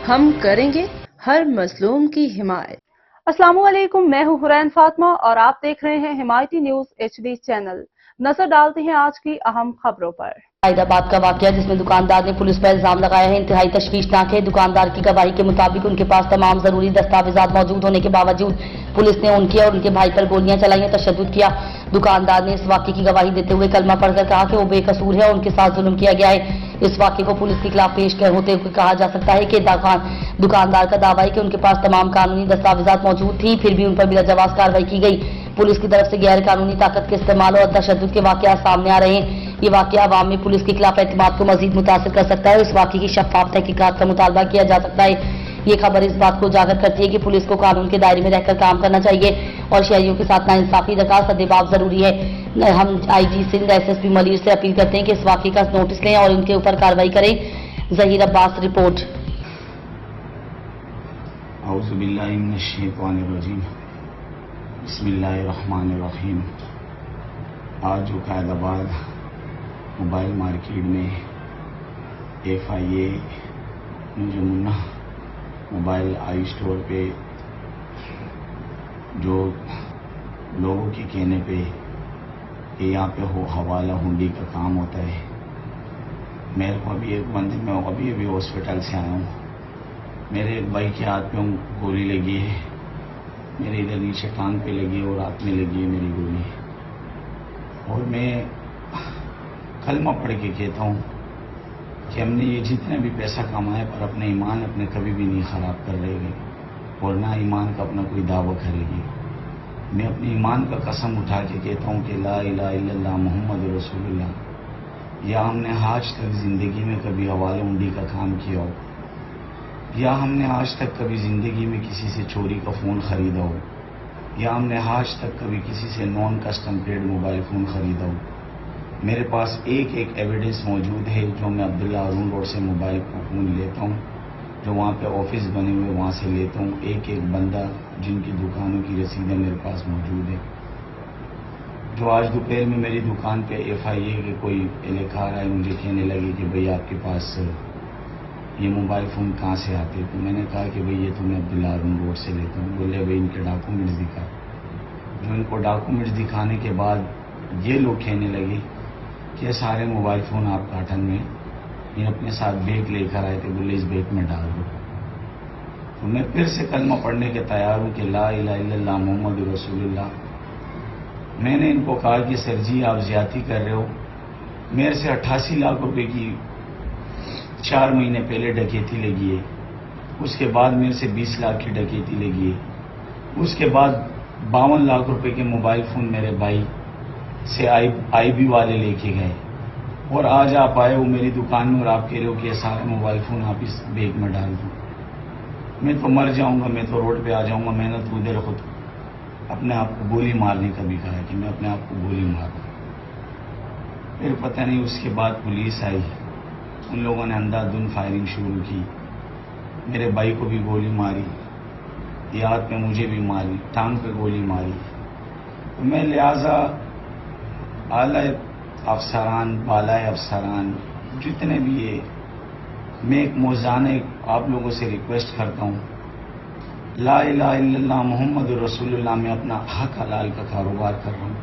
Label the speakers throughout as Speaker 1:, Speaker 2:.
Speaker 1: ہم کریں گے ہر مظلوم کی حمایت۔
Speaker 2: السلام علیکم، میں ہوں حرین فاطمہ اور آپ دیکھ رہے ہیں حمایتی نیوز HD چینل۔ نظر ڈالتے ہیں آج کی اہم خبروں پر۔
Speaker 3: حیدرآباد کا واقعہ جس میں دکاندار نے پولیس پر الزام لگایا ہے انتہائی تشویشناک ہے۔ دکاندار کی گواہی کے مطابق ان کے پاس تمام ضروری دستاویزات موجود ہونے کے باوجود پولیس نے ان کے اور ان کے بھائی پر گولیاں چلائی اور تشدد کیا۔ دکاندار نے اس واقعے کی گواہی دیتے ہوئے کلمہ پڑھ کر کہا کہ وہ بے قصور ہے اور ان کے ساتھ ظلم کیا گیا ہے۔ اس واقعے کو پولیس کے خلاف پیش ہوتے ہوئے کہا جا سکتا ہے کہ دکاندار کا دعویٰ ہے کہ ان کے پاس تمام قانونی دستاویزات موجود تھیں، پھر بھی ان پر بلا جواز کارروائی کی گئی۔ پولیس کی طرف سے غیر قانونی طاقت کے استعمال اور تشدد کے واقعات سامنے آ رہے ہیں۔ یہ واقعہ عوام میں پولیس کے خلاف اعتماد کو مزید متاثر کر سکتا ہے اور اس واقعے کی شفاف تحقیقات کا مطالبہ کیا جا سکتا ہے۔ یہ خبر اس بات کو اجاگر کرتی ہے کہ پولیس کو قانون کے دائرے میں رہ کر کام کرنا چاہیے اور شہریوں کے ساتھ ناانصافی کا سدباب ضروری ہے۔ ہم IG سندھ SSP ملیر سے اپیل کرتے ہیں کہ اس واقعے کا نوٹس لیں اور ان کے اوپر کارروائی کریں۔ ظہیر عباس رپورٹ۔
Speaker 4: اعوذ باللہ من الشیطان الرجیم، بسم اللہ الرحمن الرحیم۔ آج جو قائد آباد موبائل مارکیٹ میں FIA نجمنا موبائل آئی اسٹور پہ جو لوگوں کے کہنے پہ کہ یہاں پہ حوالہ ہنڈی کا کام ہوتا ہے، میرے کو ابھی ایک بندے میں ابھی ہاسپٹل سے آیا ہوں، میرے ایک بھائی کے ہاتھ پہ گولی لگی ہے، میرے ادھر نیچے ٹانگ پہ لگی ہے اور ہاتھ میں لگی ہے میری گولی، اور میں کلمہ پڑھ کے کہتا ہوں کہ ہم نے یہ جتنا بھی پیسہ کمایا پر اپنا ایمان اپنے کبھی بھی نہیں خراب کر رہے گی اور نہ ایمان کا اپنا کوئی دعویٰ کرے گی۔ میں اپنے ایمان کا قسم اٹھا کے کہتا ہوں کہ لا الہ الا اللہ محمد رسول اللہ، یا ہم نے آج تک زندگی میں کبھی حوالہ ہنڈی کا کام کیا ہو، یا ہم نے آج تک کبھی زندگی میں کسی سے چوری کا فون خریدا ہو، یا ہم نے آج تک کبھی کسی سے non custom paid mobile phone خریدا ہو۔ میرے پاس ایک ایویڈنس موجود ہے جو میں عبداللہ ہارون روڈ سے موبائل فون لیتا ہوں، جو وہاں پہ آفس بنے ہوئے وہاں سے لیتا ہوں، ایک بندہ جن کی دکانوں کی رسیدیں میرے پاس موجود ہے، جو آج دوپہر میں میری دکان پہ FIA کے کوئی اہلکار آئے مجھے کہنے لگے کہ بھئی آپ کے پاس یہ موبائل فون کہاں سے آتے؟ تو میں نے کہا کہ بھئی یہ تو میں عبداللہ ہارون روڈ سے لیتا ہوں۔ بولے بھئی ان کے ڈاکومنٹس دکھا، جو ان کو ڈاکومنٹس دکھانے کے بعد یہ لوگ کہنے لگے کہ سارے موبائل فون آپ کاٹن میں یہ اپنے ساتھ بیگ لے کر آئے تھے، بولے اس بیگ میں ڈال دو۔ تو میں پھر سے کلمہ پڑھنے کے تیار ہوں کہ لا الہ الا اللہ محمد رسول اللہ۔ میں نے ان کو کہا کہ سر جی آپ زیادتی کر رہے ہو، میرے سے 88 لاکھ روپے کی 4 مہینے پہلے ڈکیتی لگی ہے، اس کے بعد میرے سے 20 لاکھ کی ڈکیتی لگی ہے، اس کے بعد 52 لاکھ روپے کے موبائل فون میرے بھائی سے IB والے لے کے گئے، اور آج آپ آئے ہو میری دکان میں اور آپ کہہ رہے ہو کہ یہ سارے موبائل فون آپ اس بیگ میں ڈال دوں۔ میں تو مر جاؤں گا، میں تو روڈ پہ آ جاؤں گا۔ میں نے تو ادھر خود اپنے آپ کو گولی مارنے کا بھی کہا ہے کہ میں اپنے آپ کو گولی ماروں۔ پھر پتہ نہیں اس کے بعد پولیس آئی، ان لوگوں نے اندھادھند فائرنگ شروع کی، میرے بھائی کو بھی گولی ماری، یہ ہاتھ میں مجھے بھی ماری، ٹانگ پہ گولی ماری۔ تو میں لہٰذا اعلیٰ افسران، بالائے افسران جتنے بھی ہے، میں ایک موزانہ آپ لوگوں سے ریکویسٹ کرتا ہوں، لا الہ الا اللہ محمد رسول اللہ، میں اپنا حق حلال کا کاروبار کر رہا ہوں،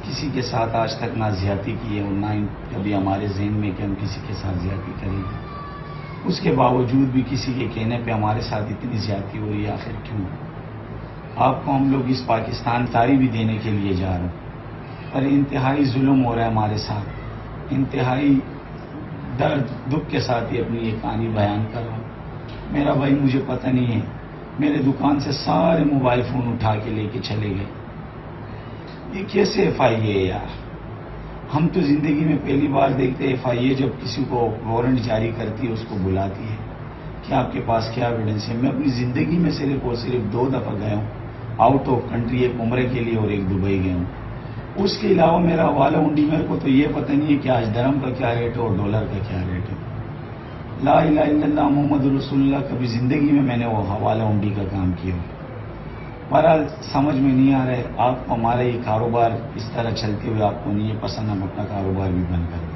Speaker 4: کسی کے ساتھ آج تک نہ زیادتی کی ہے اور نہ کبھی ہمارے ذہن میں کہ ہم کسی کے ساتھ زیادتی کریں گے، اس کے باوجود بھی کسی کے کہنے پہ ہمارے ساتھ اتنی زیادتی ہو رہی ہے، آخر کیوں؟ آپ کو ہم لوگ اس پاکستان تاری بھی دینے کے لیے جا رہے ہیں، پر انتہائی ظلم ہو رہا ہے ہمارے ساتھ، انتہائی درد دکھ کے ساتھ ہی اپنی یہ کہانی بیان کر رہا ہوں۔ میرا بھائی مجھے پتہ نہیں ہے، میرے دکان سے سارے موبائل فون اٹھا کے لے کے چلے گئے۔ یہ کیسے FIA ہے یار؟ ہم تو زندگی میں پہلی بار دیکھتے ہیں FIA جب کسی کو وارنٹ جاری کرتی ہے اس کو بلاتی ہے کہ آپ کے پاس کیا ایویڈنس ہے۔ میں اپنی زندگی میں صرف اور صرف 2 دفعہ گیا ہوں آؤٹ آف کنٹری، ایک عمرے کے لیے اور ایک دبئی گیا ہوں۔ اس کے علاوہ میرا حوالہ ہنڈی میرے کو تو یہ پتہ نہیں ہے کہ آج درہم کا کیا ریٹ ہے اور ڈالر کا کیا ریٹ ہے۔ لا الہ الا اللہ محمد رسول اللہ، کبھی زندگی میں نے وہ حوالہ ہنڈی کا کام کیا۔ بہرحال سمجھ میں نہیں آ رہا ہے، آپ کو ہمارا یہ کاروبار اس طرح چلتے ہوئے آپ کو نہیں یہ پسند، ہم اپنا کاروبار بھی بند کر دیں۔